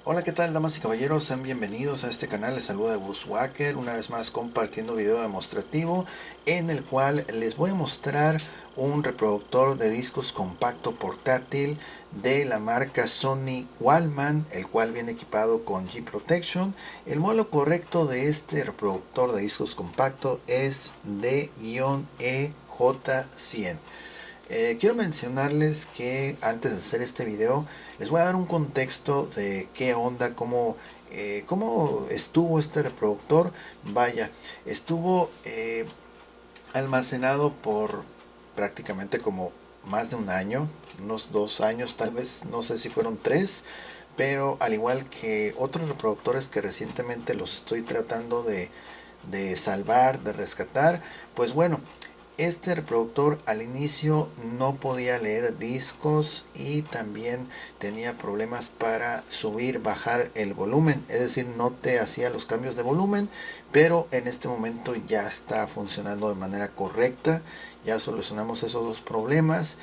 Hola, ¿qué tal, damas y caballeros? Sean bienvenidos a este canal. Les saluda Bushwhacker, una vez más compartiendo video demostrativo en el cual les voy a mostrar un reproductor de discos compacto portátil de la marca Sony Walkman, el cual viene equipado con G-Protection. El modelo correcto de este reproductor de discos compacto es D-EJ100. Quiero mencionarles que antes de hacer este video les voy a dar un contexto de qué onda, cómo estuvo este reproductor. Vaya, estuvo almacenado por prácticamente como más de un año, unos 2 años tal vez, no sé si fueron 3, pero al igual que otros reproductores que recientemente los estoy tratando de salvar, de rescatar, pues bueno, este reproductor al inicio no podía leer discos y también tenía problemas para subir, bajar el volumen, es decir, no te hacía los cambios de volumen, pero en este momento ya está funcionando de manera correcta. Ya solucionamos esos dos problemas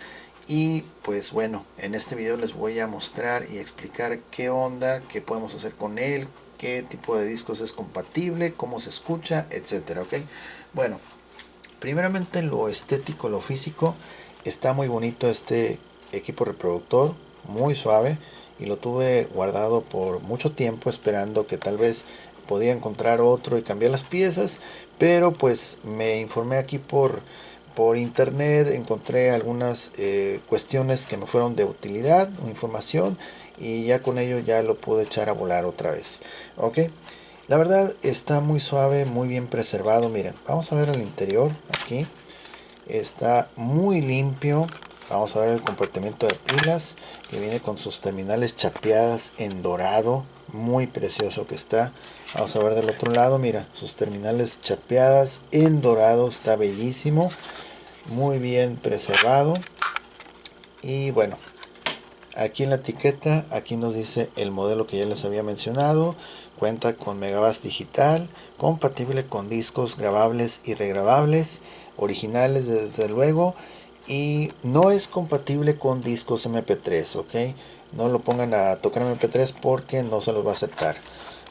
y pues bueno, en este video les voy a mostrar y explicar qué onda, qué podemos hacer con él, qué tipo de discos es compatible, cómo se escucha, etcétera. Ok, bueno, primeramente lo estético, lo físico, está muy bonito este equipo reproductor, muy suave, y lo tuve guardado por mucho tiempo esperando que tal vez podía encontrar otro y cambiar las piezas, pero pues me informé aquí por internet, encontré algunas cuestiones que me fueron de utilidad, información, y ya con ello ya lo pude echar a volar otra vez. Ok, la verdad está muy suave, muy bien preservado. Miren, vamos a ver el interior aquí. Está muy limpio. Vamos a ver el compartimiento de pilas que viene con sus terminales chapeadas en dorado. Muy precioso que está. Vamos a ver del otro lado. Mira, sus terminales chapeadas en dorado. Está bellísimo. Muy bien preservado. Y bueno, aquí en la etiqueta, aquí nos dice el modelo que ya les había mencionado. Cuenta con Megabass digital, compatible con discos grabables y regrabables, originales desde luego, y no es compatible con discos MP3, ¿ok? No lo pongan a tocar MP3 porque no se los va a aceptar,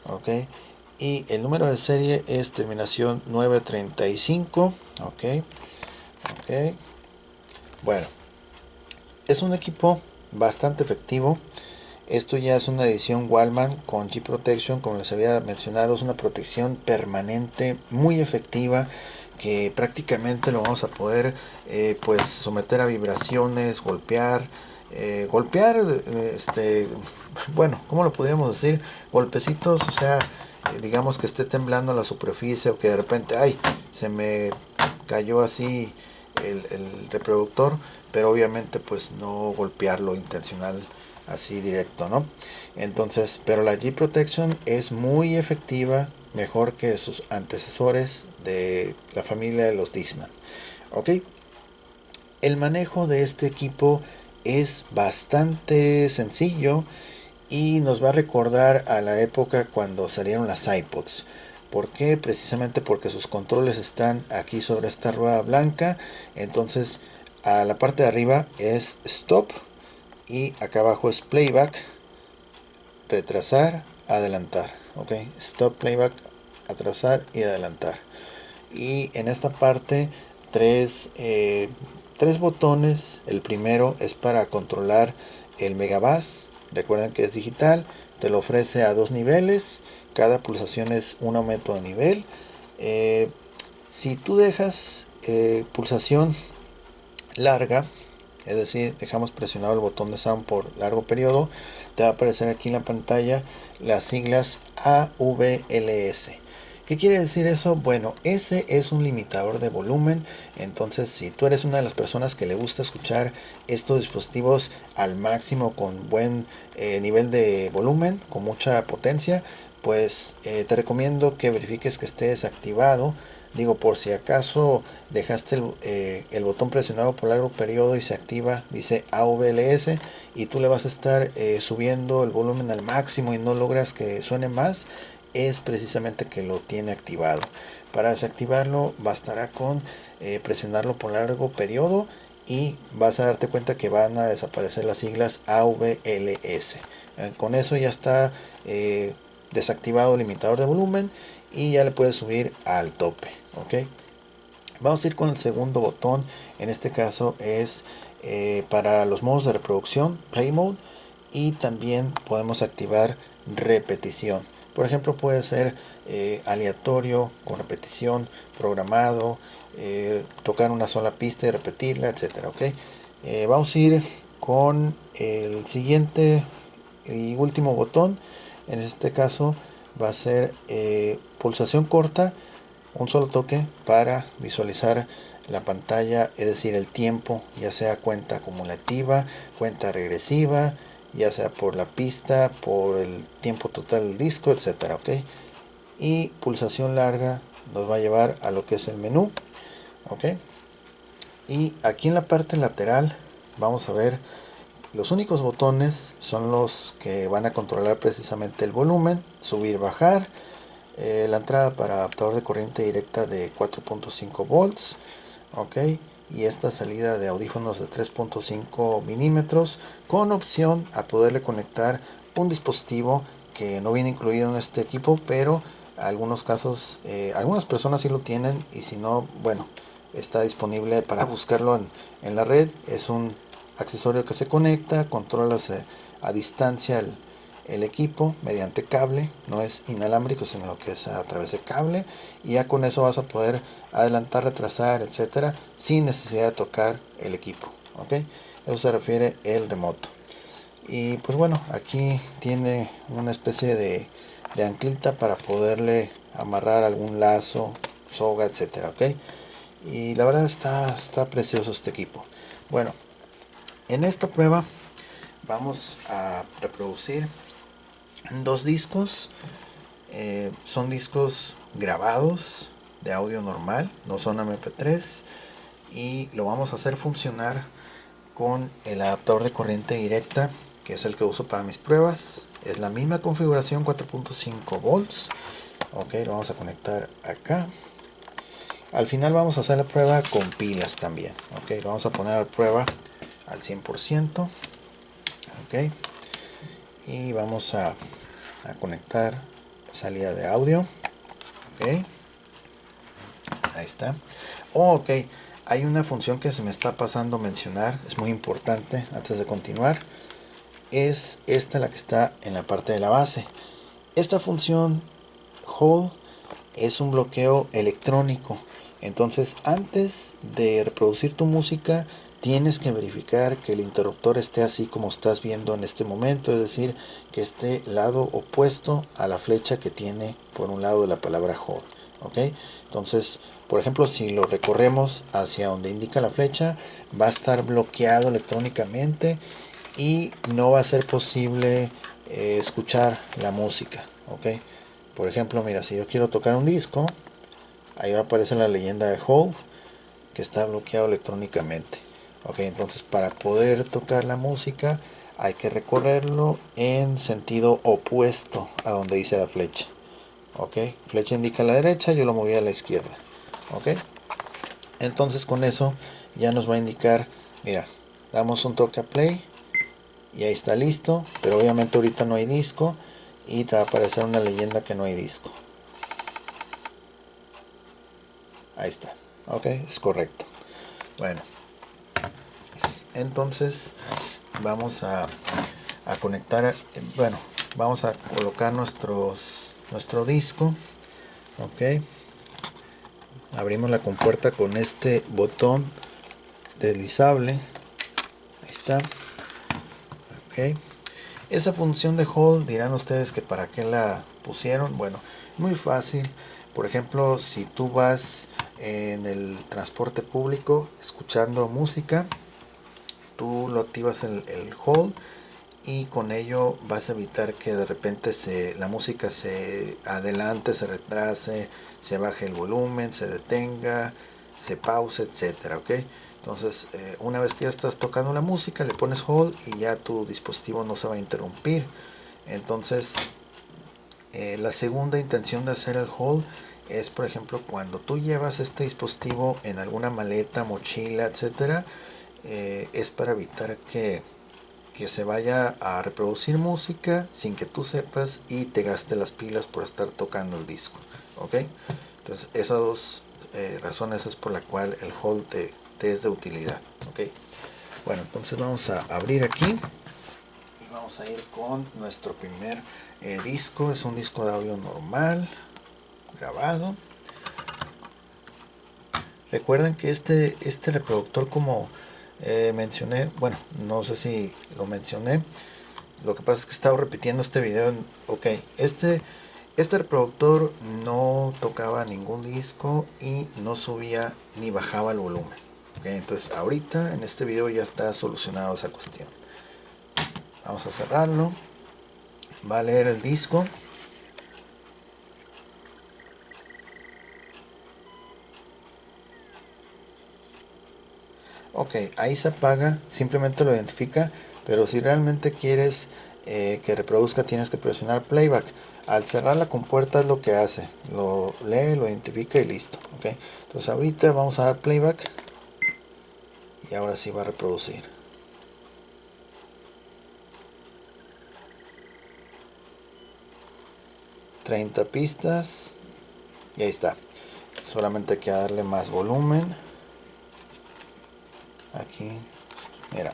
¿ok? Y el número de serie es terminación 935, ¿ok? Ok. Bueno, es un equipo bastante efectivo. Esto ya es una edición Walkman con G-Protection, como les había mencionado, es una protección permanente muy efectiva que prácticamente lo vamos a poder pues someter a vibraciones, golpear, bueno, ¿cómo lo podríamos decir? Golpecitos, o sea, digamos que esté temblando la superficie o que de repente, ay, se me cayó así el reproductor, pero obviamente pues no golpearlo intencional así directo, ¿no? Entonces, pero la G-Protection es muy efectiva, mejor que sus antecesores de la familia de los Discman. Ok, el manejo de este equipo es bastante sencillo y nos va a recordar a la época cuando salieron las iPods. ¿Por qué? Precisamente porque sus controles están aquí sobre esta rueda blanca. Entonces, a la parte de arriba es stop y acá abajo es playback, retrasar, adelantar. Ok, stop, playback, atrasar y adelantar. Y en esta parte tres botones. El primero es para controlar el megabass. Recuerden que es digital, te lo ofrece a 2 niveles, cada pulsación es un aumento de nivel. Eh, si tú dejas pulsación larga, es decir, dejamos presionado el botón de sound por largo periodo, te va a aparecer aquí en la pantalla las siglas AVLS. ¿Qué quiere decir eso? Bueno, ese es un limitador de volumen. Entonces, si tú eres una de las personas que le gusta escuchar estos dispositivos al máximo con buen nivel de volumen, con mucha potencia, pues te recomiendo que verifiques que esté desactivado. Digo, por si acaso dejaste el botón presionado por largo periodo y se activa, dice AVLS, y tú le vas a estar subiendo el volumen al máximo y no logras que suene más, es precisamente que lo tiene activado. Para desactivarlo bastará con presionarlo por largo periodo y vas a darte cuenta que van a desaparecer las siglas AVLS. Con eso ya está desactivado el limitador de volumen y ya le puedes subir al tope. Ok, vamos a ir con el segundo botón. En este caso es para los modos de reproducción, Play Mode, y también podemos activar repetición. Por ejemplo, puede ser aleatorio, con repetición, programado, tocar una sola pista y repetirla, etcétera. ¿Ok? Vamos a ir con el siguiente y último botón. En este caso va a ser pulsación corta, un solo toque para visualizar la pantalla, es decir, el tiempo, ya sea cuenta acumulativa, cuenta regresiva, ya sea por la pista, por el tiempo total del disco, etcétera. ¿Ok? Y pulsación larga nos va a llevar a lo que es el menú. ¿Ok? Y aquí en la parte lateral vamos a ver los únicos botones son los que van a controlar precisamente el volumen, subir, bajar, la entrada para adaptador de corriente directa de 4.5 volts, ok, y esta salida de audífonos de 3.5 milímetros con opción a poderle conectar un dispositivo que no viene incluido en este equipo, pero algunos casos, algunas personas sí lo tienen, y si no, bueno, está disponible para buscarlo en la red. Es un accesorio que se conecta, controlas a distancia el equipo mediante cable, no es inalámbrico sino que es a través de cable, y ya con eso vas a poder adelantar, retrasar, etcétera, sin necesidad de tocar el equipo. ¿Ok? Eso se refiere el remoto. Y pues bueno, aquí tiene una especie de anclita para poderle amarrar algún lazo, soga, etcétera. ¿Ok? Y la verdad está precioso este equipo. Bueno, en esta prueba vamos a reproducir dos discos. Son discos grabados de audio normal, no son MP3, y lo vamos a hacer funcionar con el adaptador de corriente directa, que es el que uso para mis pruebas. Es la misma configuración, 4.5 volts. Ok, lo vamos a conectar acá. Al final vamos a hacer la prueba con pilas también. Ok, lo vamos a poner a prueba al 100%. Ok, y vamos a conectar salida de audio. Ok, ahí está. Ok, hay una función que se me está pasando a mencionar, es muy importante antes de continuar. Es esta la que está en la parte de la base. Esta función hold es un bloqueo electrónico. Entonces, antes de reproducir tu música, tienes que verificar que el interruptor esté así como estás viendo en este momento, es decir, que esté lado opuesto a la flecha que tiene por un lado de la palabra hold. ¿Ok? Entonces, por ejemplo, si lo recorremos hacia donde indica la flecha, va a estar bloqueado electrónicamente y no va a ser posible escuchar la música. ¿Ok? Por ejemplo, mira, si yo quiero tocar un disco, ahí va a aparecer la leyenda de hold, que está bloqueado electrónicamente. Ok, entonces para poder tocar la música hay que recorrerlo en sentido opuesto a donde dice la flecha. Ok, flecha indica a la derecha, yo lo moví a la izquierda. Ok, entonces con eso ya nos va a indicar, mira, damos un toque a play y ahí está listo, pero obviamente ahorita no hay disco y te va a aparecer una leyenda que no hay disco. Ahí está. Ok, es correcto. Bueno, entonces vamos a conectar, bueno, vamos a colocar nuestro disco. Ok, abrimos la compuerta con este botón deslizable. Ahí está. Ok, esa función de hold, dirán ustedes que para qué la pusieron. Bueno, muy fácil. Por ejemplo, si tú vas en el transporte público escuchando música, tú lo activas el hold, y con ello vas a evitar que de repente la música se adelante, se retrase, se baje el volumen, se detenga, se pause, etcétera. ¿Ok? Entonces, una vez que ya estás tocando la música, le pones hold y ya tu dispositivo no se va a interrumpir. Entonces, la segunda intención de hacer el hold es, por ejemplo, cuando tú llevas este dispositivo en alguna maleta, mochila, etcétera, es para evitar que que se vaya a reproducir música sin que tú sepas y te gaste las pilas por estar tocando el disco. ¿Ok? Entonces esas dos razones es por la cual el hold te es de utilidad. ¿Ok? Bueno, entonces vamos a abrir aquí y vamos a ir con nuestro primer disco. Es un disco de audio normal, grabado. Recuerden que este reproductor, como mencioné, bueno, no sé si lo mencioné, lo que pasa es que he estado repitiendo este video. Ok, este reproductor no tocaba ningún disco y no subía ni bajaba el volumen. Okay, entonces ahorita en este video ya está solucionado esa cuestión. Vamos a cerrarlo. Va a leer el disco. Ok, ahí se apaga, simplemente lo identifica, pero si realmente quieres que reproduzca tienes que presionar playback. Al cerrar la compuerta es lo que hace, lo lee, lo identifica y listo. Okay, entonces ahorita vamos a dar playback y ahora sí va a reproducir. ...30 pistas y ahí está. Solamente hay que darle más volumen. Aquí, mira.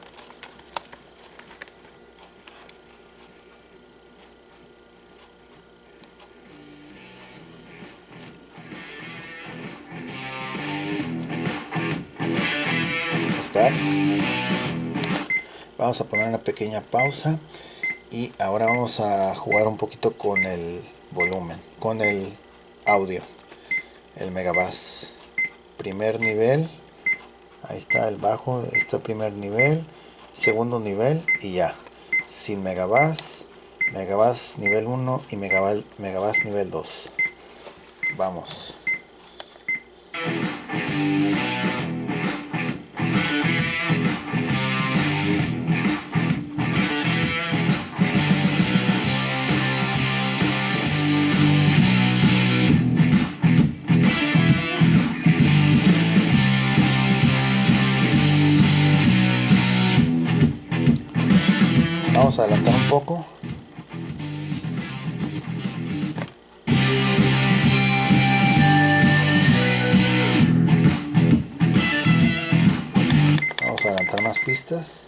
Está. Vamos a poner una pequeña pausa y ahora vamos a jugar un poquito con el volumen, con el audio, el megabass. Primer nivel, ahí está el bajo, está primer nivel, segundo nivel y ya, sin megabass, megabass nivel 1 y megabass nivel 2. Vamos. Vamos a adelantar un poco. Vamos a adelantar más pistas.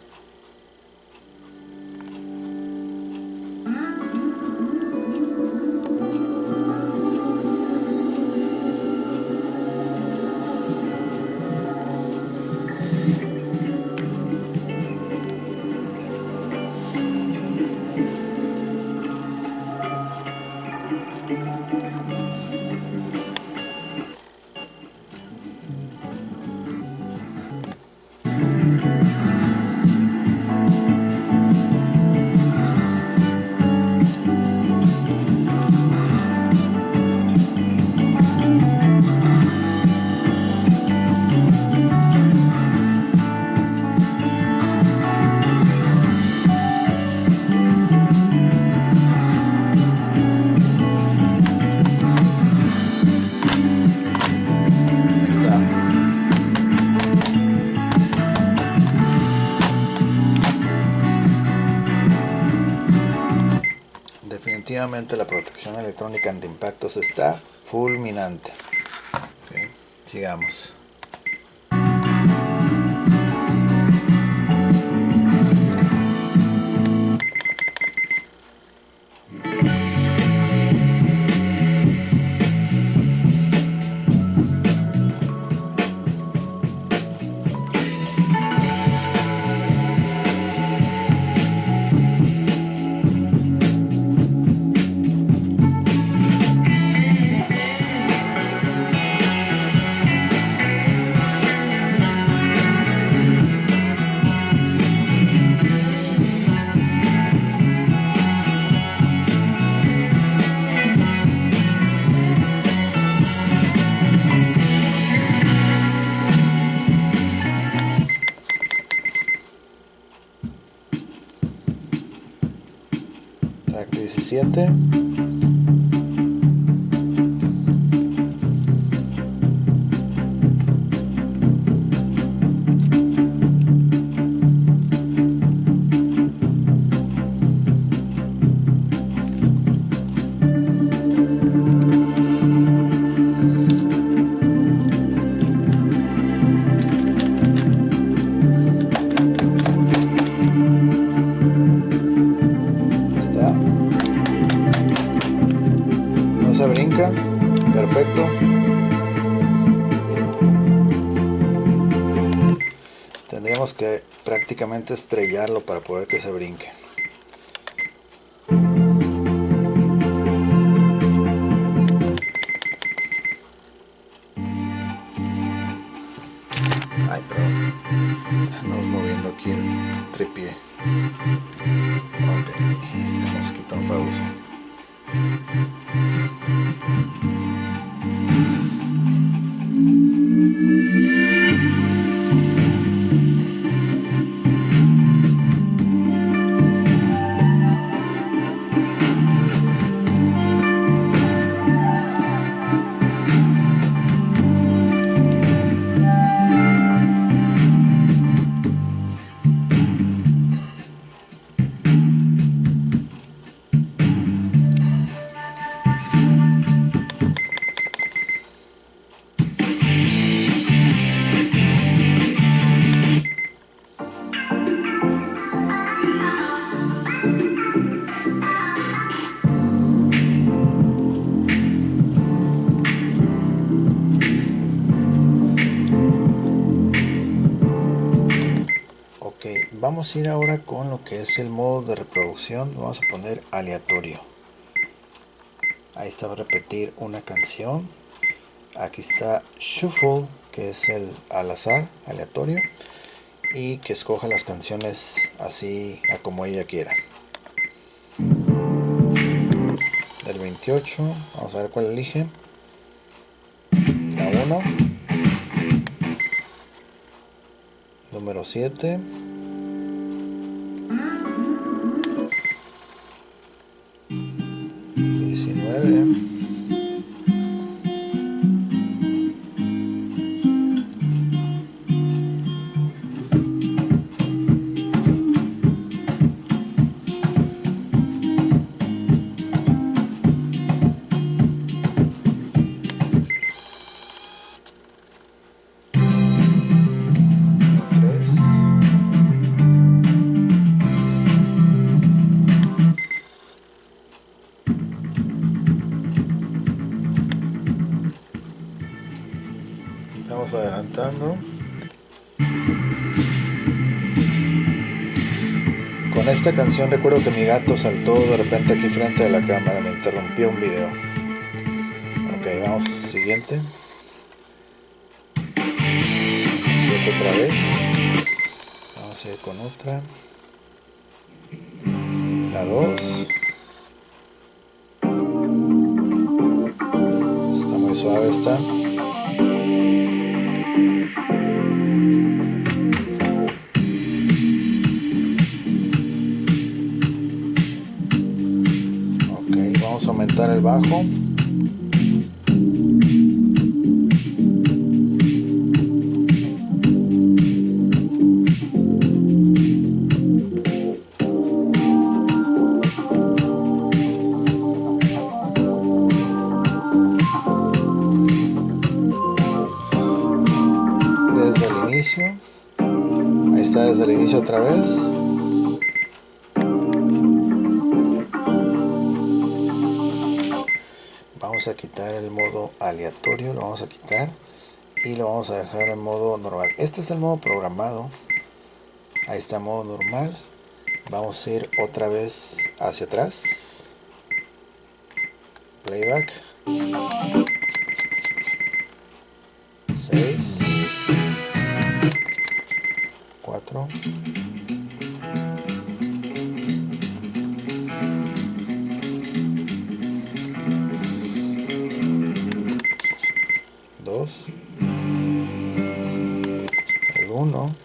Definitivamente la protección electrónica ante impactos está fulminante. Okay, sigamos. Track 17. se brinca, perfecto. Tendríamos que prácticamente estrellarlo para poder que se brinque. Ay, perdón, estamos moviendo aquí el tripié. Ok, este mosquito enfadoso. Vamos a ir ahora con lo que es el modo de reproducción. Vamos a poner aleatorio. Ahí está, va a repetir una canción. Aquí está shuffle, que es el al azar, aleatorio, y que escoja las canciones así a como ella quiera. Del 28, vamos a ver cuál elige. La 1, número 7, 19, 3, vamos adelantando. Con esta canción recuerdo que mi gato saltó de repente aquí frente a la cámara, me interrumpió un video. Ok, vamos, siguiente. 7 otra vez. Vamos a ir con otra. La 2. Está muy suave esta. Ok, vamos a aumentar el bajo. Ahí está desde el inicio otra vez. Vamos a quitar el modo aleatorio, lo vamos a quitar y lo vamos a dejar en modo normal. Este es el modo programado. Ahí está, modo normal. Vamos a ir otra vez hacia atrás. Playback. 6, 4, 2, el 1,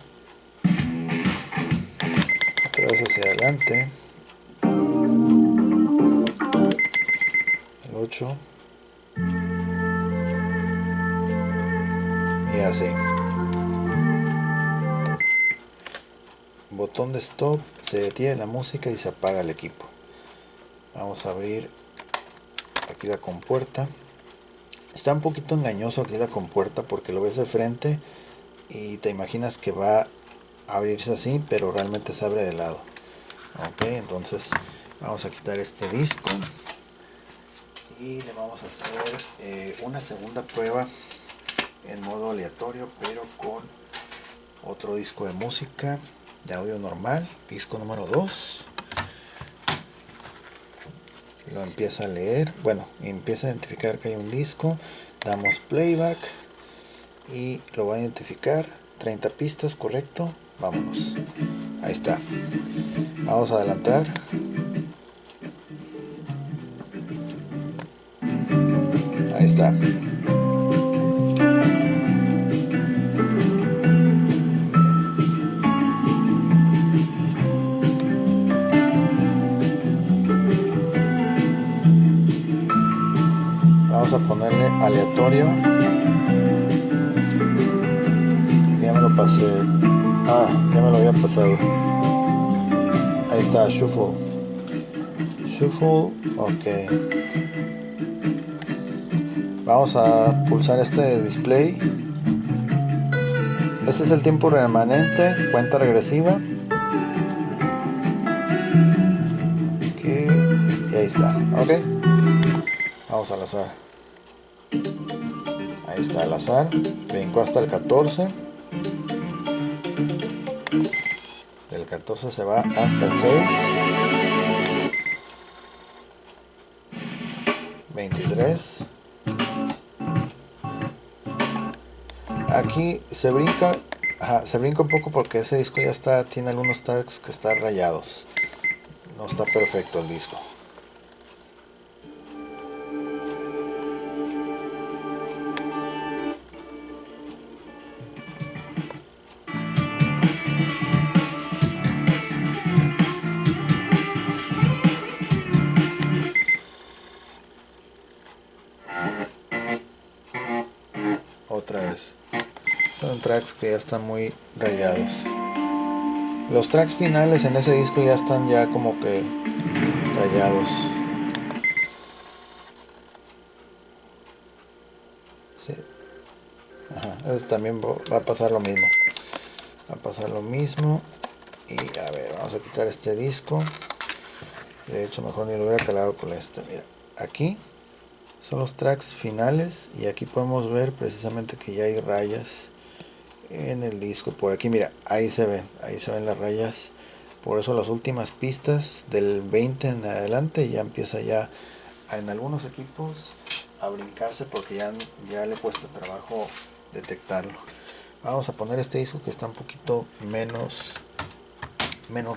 otra vez hacia adelante, el 8 y así. Botón de stop, se detiene la música y se apaga el equipo. Vamos a abrir aquí la compuerta. Está un poquito engañoso aquí la compuerta porque lo ves de frente y te imaginas que va a abrirse así, pero realmente se abre de lado. Ok, entonces vamos a quitar este disco y le vamos a hacer una segunda prueba en modo aleatorio, pero con otro disco de música de audio normal, disco número 2. Lo empieza a leer, bueno, empieza a identificar que hay un disco, damos playback y lo va a identificar. 30 pistas, correcto, vámonos. Ahí está. Vamos a adelantar. Ahí está. Vamos a ponerle aleatorio. Ya me lo pasé. Ah, ya me lo había pasado. Ahí está, shuffle. Shuffle, ok. Vamos a pulsar este display. Este es el tiempo remanente, cuenta regresiva. Okay. Y ahí está, ok. Vamos al azar. Ahí está el azar. Brincó hasta el 14. Del 14 se va hasta el 6. 23. Aquí se brinca. Ajá, se brinca un poco porque ese disco ya está, tiene algunos tags que están rayados. No está perfecto el disco. Otra vez. Son tracks que ya están muy rayados. Los tracks finales en ese disco ya están ya como que rayados. Sí. Ajá, ese también va a pasar lo mismo. Va a pasar lo mismo. Y a ver, vamos a quitar este disco. De hecho, mejor ni lo hubiera calado con este. Mira, aquí son los tracks finales y aquí podemos ver precisamente que ya hay rayas en el disco. Por aquí, mira, ahí se ven las rayas. Por eso las últimas pistas del 20 en adelante ya empieza ya en algunos equipos a brincarse porque ya le cuesta trabajo detectarlo. Vamos a poner este disco que está un poquito menos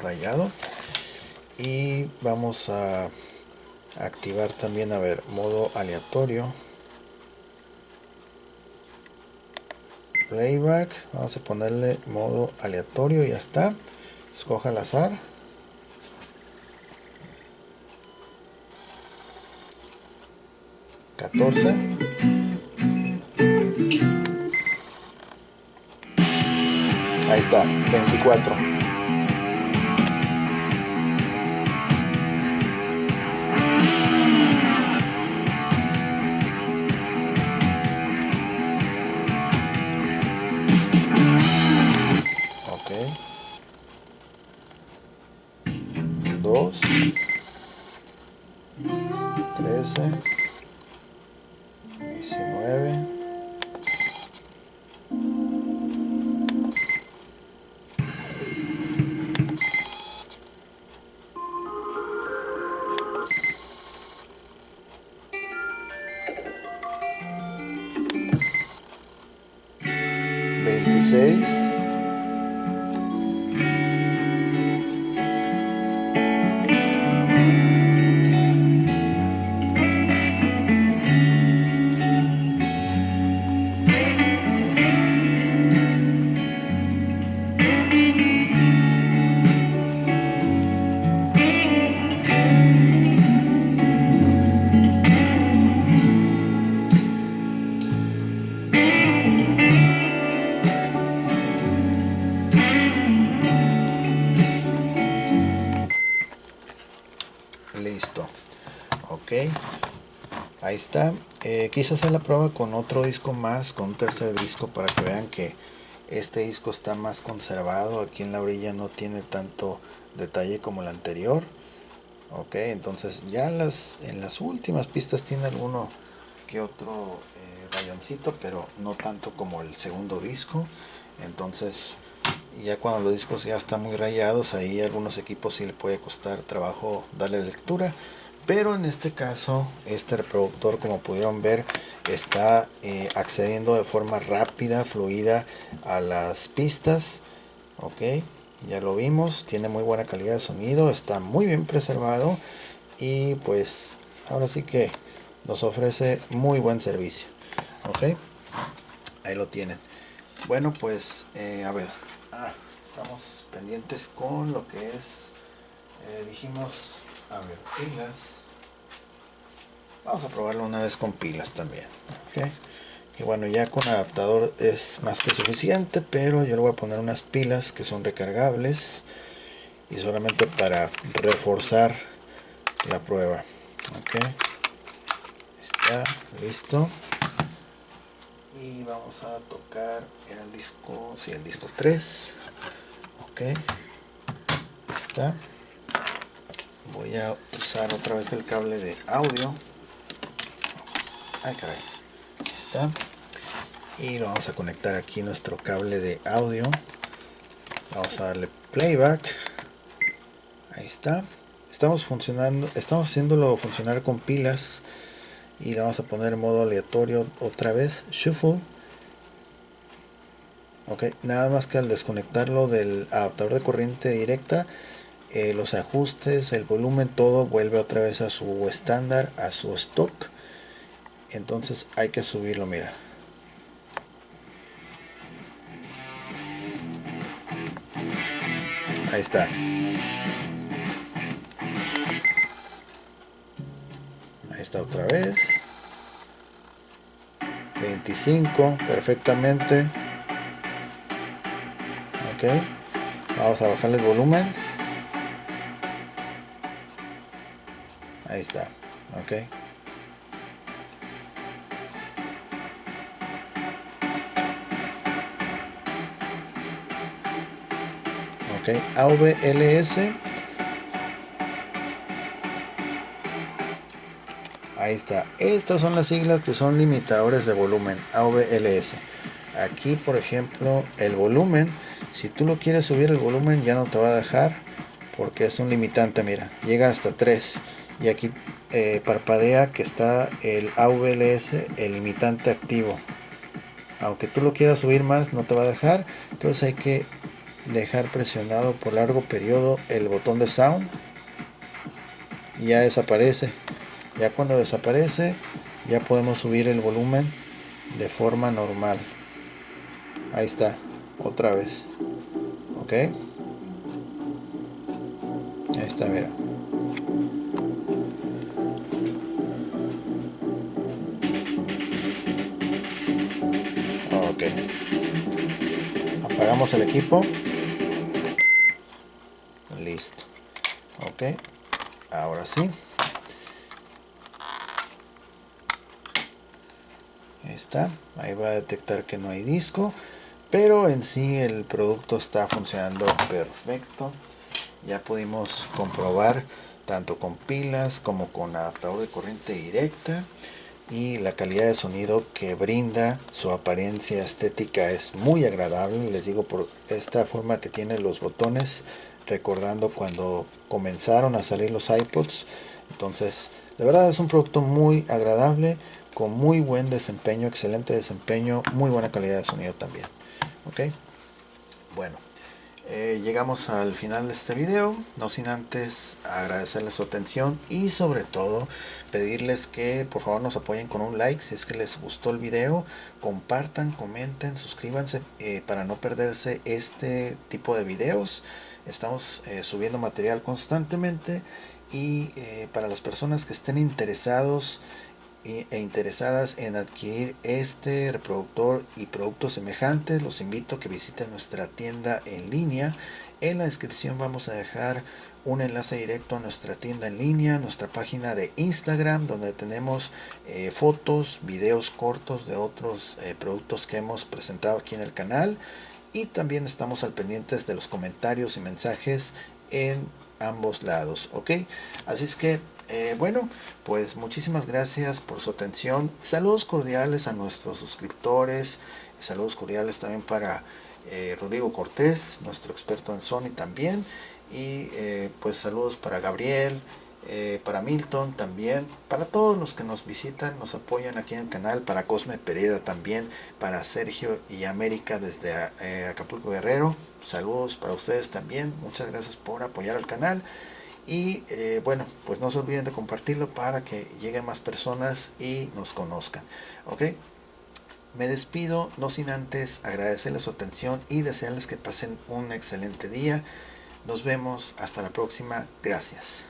rayado y vamos a activar también, a ver, modo aleatorio, playback. Vamos a ponerle modo aleatorio y ya está. Escoja al azar. ¿14? Ahí está, 24. Ok. 2, 13, 19, 26, listo. Ok, ahí está. Quise hacer la prueba con otro disco más, con un tercer disco, para que vean que este disco está más conservado. Aquí en la orilla no tiene tanto detalle como el anterior. Ok, entonces ya en las últimas pistas tiene alguno que otro rayoncito, pero no tanto como el segundo disco. Entonces ya cuando los discos ya están muy rayados, ahí a algunos equipos sí le puede costar trabajo darle lectura. Pero en este caso, este reproductor, como pudieron ver, está accediendo de forma rápida, fluida a las pistas. Ok, ya lo vimos, tiene muy buena calidad de sonido, está muy bien preservado y pues ahora sí que nos ofrece muy buen servicio. Ok, ahí lo tienen. Bueno, pues a ver, estamos pendientes con lo que es, dijimos, a ver, pilas. Vamos a probarlo una vez con pilas también. Ok, que bueno, ya con adaptador es más que suficiente, pero yo le voy a poner unas pilas que son recargables y solamente para reforzar la prueba. Ok, está listo. Y vamos a tocar el disco, sí, el disco 3. Ok, está. Voy a usar otra vez el cable de audio. Ay, caray. Está. Y lo vamos a conectar aquí nuestro cable de audio. Vamos a darle playback. Ahí está. Estamos haciéndolo funcionar con pilas. Y le vamos a poner modo aleatorio otra vez. Shuffle. Ok, nada más que al desconectarlo del adaptador de corriente directa, los ajustes, el volumen, todo vuelve otra vez a su estándar, a su stock. Entonces hay que subirlo, mira. Ahí está. Ahí está otra vez. 25, perfectamente. Ok. Vamos a bajarle el volumen. Ahí está. Ok. Ok. AVLS. Ahí está. Estas son las siglas que son limitadores de volumen. AVLS. Aquí, por ejemplo, el volumen. Si tú lo quieres subir el volumen, ya no te va a dejar porque es un limitante. Mira, llega hasta 3. Y aquí parpadea que está el AVLS, el limitante activo. Aunque tú lo quieras subir más, no te va a dejar. Entonces hay que dejar presionado por largo periodo el botón de sound y ya desaparece. Ya cuando desaparece, ya podemos subir el volumen de forma normal. Ahí está, otra vez. Ok, ahí está, mira. Ok, apagamos el equipo. Listo. Ok, ahora sí. Ahí está, ahí va a detectar que no hay disco, pero en sí el producto está funcionando perfecto. Ya pudimos comprobar tanto con pilas como con adaptador de corriente directa, y la calidad de sonido que brinda, su apariencia estética es muy agradable. Les digo, por esta forma que tiene los botones, recordando cuando comenzaron a salir los iPods. Entonces, de verdad es un producto muy agradable, con muy buen desempeño, excelente desempeño, muy buena calidad de sonido también. Ok, bueno, llegamos al final de este video, no sin antes agradecerles su atención y sobre todo pedirles que por favor nos apoyen con un like si es que les gustó el video, compartan, comenten, suscríbanse para no perderse este tipo de videos. Estamos subiendo material constantemente y para las personas que estén interesados e interesadas en adquirir este reproductor y productos semejantes, los invito a que visiten nuestra tienda en línea. En la descripción vamos a dejar un enlace directo a nuestra tienda en línea, nuestra página de Instagram, donde tenemos fotos, videos cortos de otros productos que hemos presentado aquí en el canal, y también estamos al pendientes de los comentarios y mensajes en ambos lados, ¿ok? Así es que, bueno, pues muchísimas gracias por su atención. Saludos cordiales a nuestros suscriptores. Saludos cordiales también para Rodrigo Cortés, nuestro experto en Sony también. Y pues saludos para Gabriel, para Milton también, para todos los que nos visitan, nos apoyan aquí en el canal, para Cosme Pereda también, para Sergio y América desde Acapulco Guerrero. Saludos para ustedes también, muchas gracias por apoyar al canal. Y bueno, pues no se olviden de compartirlo para que lleguen más personas y nos conozcan, ¿ok? Me despido, no sin antes agradecerles su atención y desearles que pasen un excelente día. Nos vemos, hasta la próxima, gracias.